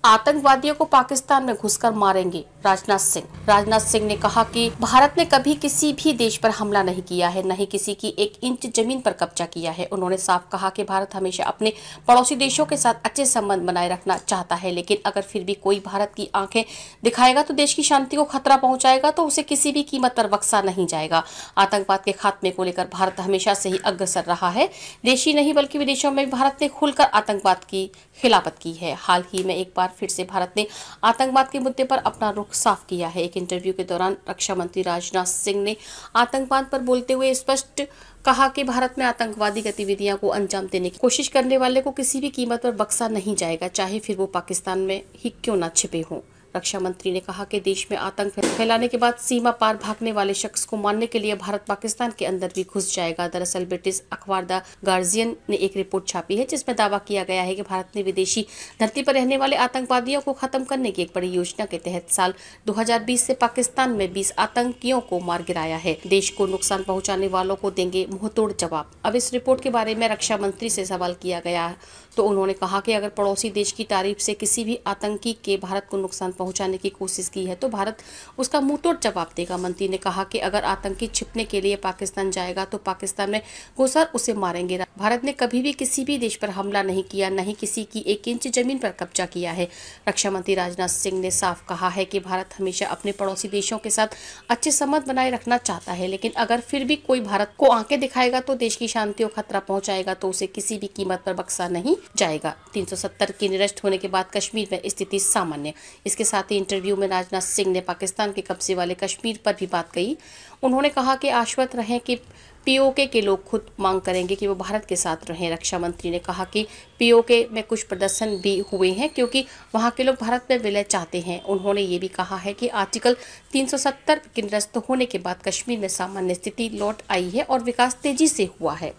आतंकवादियों को पाकिस्तान में घुसकर मारेंगे, राजनाथ सिंह ने कहा कि भारत ने कभी किसी भी देश पर हमला नहीं किया है, न ही किसी की एक इंच जमीन पर कब्जा किया है। उन्होंने साफ कहा कि भारत हमेशा अपने पड़ोसी देशों के साथ अच्छे संबंध बनाए रखना चाहता है, लेकिन अगर फिर भी कोई भारत की आंखें दिखाएगा तो देश की शांति को खतरा पहुंचाएगा तो उसे किसी भी कीमत पर बख्शा नहीं जाएगा। आतंकवाद के खात्मे को लेकर भारत हमेशा से ही अग्रसर रहा है। देश ही नहीं बल्कि विदेशों में भी भारत ने खुलकर आतंकवाद की खिलाफत की है। हाल ही में एक बार फिर से भारत ने आतंकवाद के मुद्दे पर अपना रुख साफ किया है। एक इंटरव्यू के दौरान रक्षा मंत्री राजनाथ सिंह ने आतंकवाद पर बोलते हुए स्पष्ट कहा कि भारत में आतंकवादी गतिविधियों को अंजाम देने की कोशिश करने वाले को किसी भी कीमत पर बख्शा नहीं जाएगा, चाहे फिर वो पाकिस्तान में ही क्यों न छिपे हों। रक्षा मंत्री ने कहा कि देश में आतंक फैलाने के बाद सीमा पार भागने वाले शख्स को मारने के लिए भारत पाकिस्तान के अंदर भी घुस जाएगा। दरअसल ब्रिटिश अखबार द गार्जियन ने एक रिपोर्ट छापी है जिसमें दावा किया गया है कि भारत ने विदेशी धरती पर रहने वाले आतंकवादियों को खत्म करने की एक बड़ी योजना के तहत साल 2020 से पाकिस्तान में 20 आतंकियों को मार गिराया है। देश को नुकसान पहुंचाने वालों को देंगे मुंहतोड़ जवाब। अब इस रिपोर्ट के बारे में रक्षा मंत्री से सवाल किया गया तो उन्होंने कहा कि अगर पड़ोसी देश की तारीफ से किसी भी आतंकी के भारत को नुकसान पहुंचाने की कोशिश की है तो भारत उसका मुंहतोड़ जवाब देगा। मंत्री ने कहा कि अगर आतंकी छिपने के लिए पाकिस्तान जाएगा तो पाकिस्तान में घुसकर उसे मारेंगे। भारत ने कभी भी किसी भी देश पर हमला नहीं किया, न ही किसी की एक इंच जमीन पर कब्जा किया है। रक्षा मंत्री राजनाथ सिंह ने साफ कहा है कि भारत हमेशा अपने पड़ोसी देशों के साथ अच्छे संबंध बनाए रखना चाहता है, लेकिन अगर फिर भी कोई भारत को आंखें दिखाएगा तो देश की शांति को खतरा पहुंचाएगा तो उसे किसी भी कीमत पर बख्शा नहीं जाएगा। 370 के निरस्त होने के बाद कश्मीर में स्थिति सामान्य। इसके साथ ही इंटरव्यू में राजनाथ सिंह ने पाकिस्तान के कब्जे वाले कश्मीर पर भी बात कही। उन्होंने कहा कि आश्वस्त रहें कि पीओके के लोग खुद मांग करेंगे कि वो भारत के साथ रहें। रक्षा मंत्री ने कहा कि पीओके में कुछ प्रदर्शन भी हुए हैं क्योंकि वहां के लोग भारत में विलय चाहते हैं। उन्होंने ये भी कहा है कि आर्टिकल 370 के निरस्त होने के बाद कश्मीर में सामान्य स्थिति लौट आई है और विकास तेजी से हुआ है।